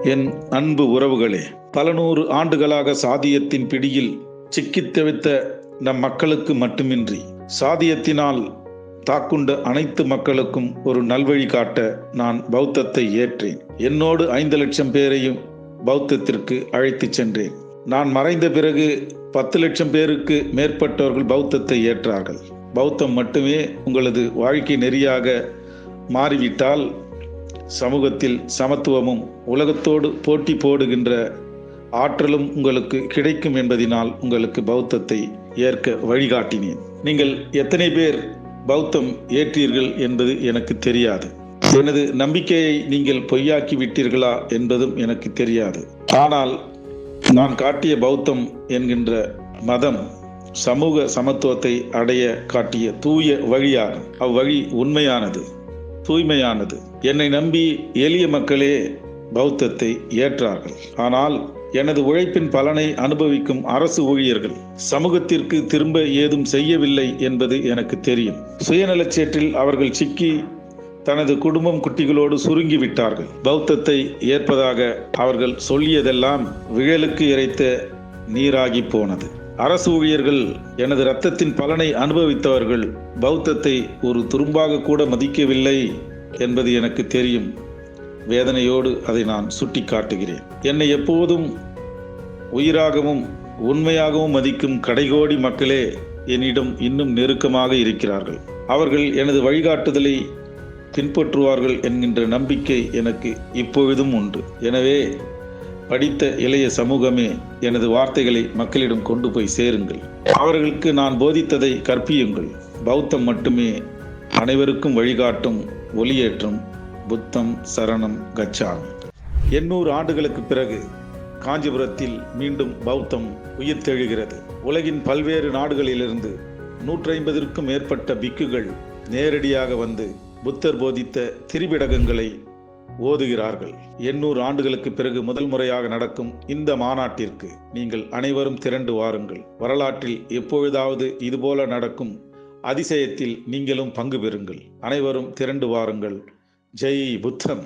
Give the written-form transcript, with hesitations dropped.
என் அன்பு உறவுகளே, பல நூறு ஆண்டுகளாக சாதியத்தின் பிடியில் சிக்கித் தவித்த நம் மக்களுக்கு மட்டுமின்றி சாதியத்தினால் தாக்குண்ட அனைத்து மக்களுக்கும் ஒரு நல்வழி காட்ட நான் பௌத்தத்தை ஏற்றேன். என்னோடு 5 லட்சம் பேரையும் பௌத்தத்திற்கு அழைத்துச் சென்றேன். நான் மறைந்த பிறகு 10 லட்சம் பேருக்கு மேற்பட்டவர்கள் பௌத்தத்தை ஏற்றார்கள். பௌத்தம் மட்டுமே உங்களது வாழ்க்கை நெறியாக மாறிவிட்டால் சமூகத்தில் சமத்துவமும் உலகத்தோடு போட்டி போடுகின்ற ஆற்றலும் உங்களுக்கு கிடைக்கும் என்பதினால் உங்களுக்கு பௌத்தத்தை ஏற்க வழிகாட்டினேன். நீங்கள் எத்தனை பேர் பௌத்தம் ஏற்றீர்கள் என்பது எனக்கு தெரியாது. எனது நம்பிக்கையை நீங்கள் பொய்யாக்கி விட்டீர்களா என்பதும் எனக்கு தெரியாது. ஆனால் நான் காட்டிய பௌத்தம் என்கின்ற மதம் சமூக சமத்துவத்தை அடைய காட்டிய தூய வழியாகும். அவ்வழி உண்மையானது, தூய்மையானது. என்னை நம்பி எளிய மக்களே பௌத்தத்தை ஏற்றார்கள். ஆனால் எனது உழைப்பின் பலனை அனுபவிக்கும் அரசு ஊழியர்கள் சமூகத்திற்கு திரும்ப ஏதும் செய்யவில்லை என்பது எனக்கு தெரியும். சுயநலச்சேற்றில் அவர்கள் சிக்கி தனது குடும்பம் குட்டிகளோடு சுருங்கி விட்டார்கள். பௌத்தத்தை ஏற்பதாக அவர்கள் சொல்லியதெல்லாம் விழலுக்கு இறைத்த நீராகி போனது. அரசு ஊழியர்கள், எனது இரத்தத்தின் பலனை அனுபவித்தவர்கள் பௌத்தத்தை ஒரு துரும்பாக கூட மதிக்கவில்லை என்பது எனக்கு தெரியும். வேதனையோடு அதை நான் சுட்டி காட்டுகிறேன். என்னை எப்போதும் உயிராகவும் உண்மையாகவும் மதிக்கும் கடைகோடி மக்களே என்னிடம் இன்னும் நெருக்கமாக இருக்கிறார்கள். அவர்கள் எனது வழிகாட்டுதலை பின்பற்றுவார்கள் என்கின்ற நம்பிக்கை எனக்கு இப்பொழுதும் உண்டு. எனவே படித்த இளைய சமூகமே, எனது வார்த்தைகளை மக்களிடம் கொண்டு போய் சேருங்கள். அவர்களுக்கு நான் போதித்ததை கற்பியுங்கள். பௌத்தம் மட்டுமே அனைவருக்கும் வழிகாட்டும் ஒளியேற்றும். புத்தம் சரணம் கச்சாமி. 800 ஆண்டுகளுக்கு பிறகு காஞ்சிபுரத்தில் மீண்டும் பௌத்தம் உயிர்த்தெழுகிறது. உலகின் பல்வேறு நாடுகளிலிருந்து 150க்கும் மேற்பட்ட பிக்குகள் நேரடியாக வந்து புத்தர் போதித்த திரிபிடகங்களை ஓதுகிறார்கள். 800 ஆண்டுகளுக்கு பிறகு முதல் முறையாக நடக்கும் இந்த மாநாட்டிற்கு நீங்கள் அனைவரும் திரண்டு வாருங்கள். வரலாற்றில் எப்பொழுதாவது இதுபோல நடக்கும் அதிசயத்தில் நீங்களும் பங்கு பெறுங்கள். அனைவரும் திரண்டு வாருங்கள். ஜெய் புத்தம்.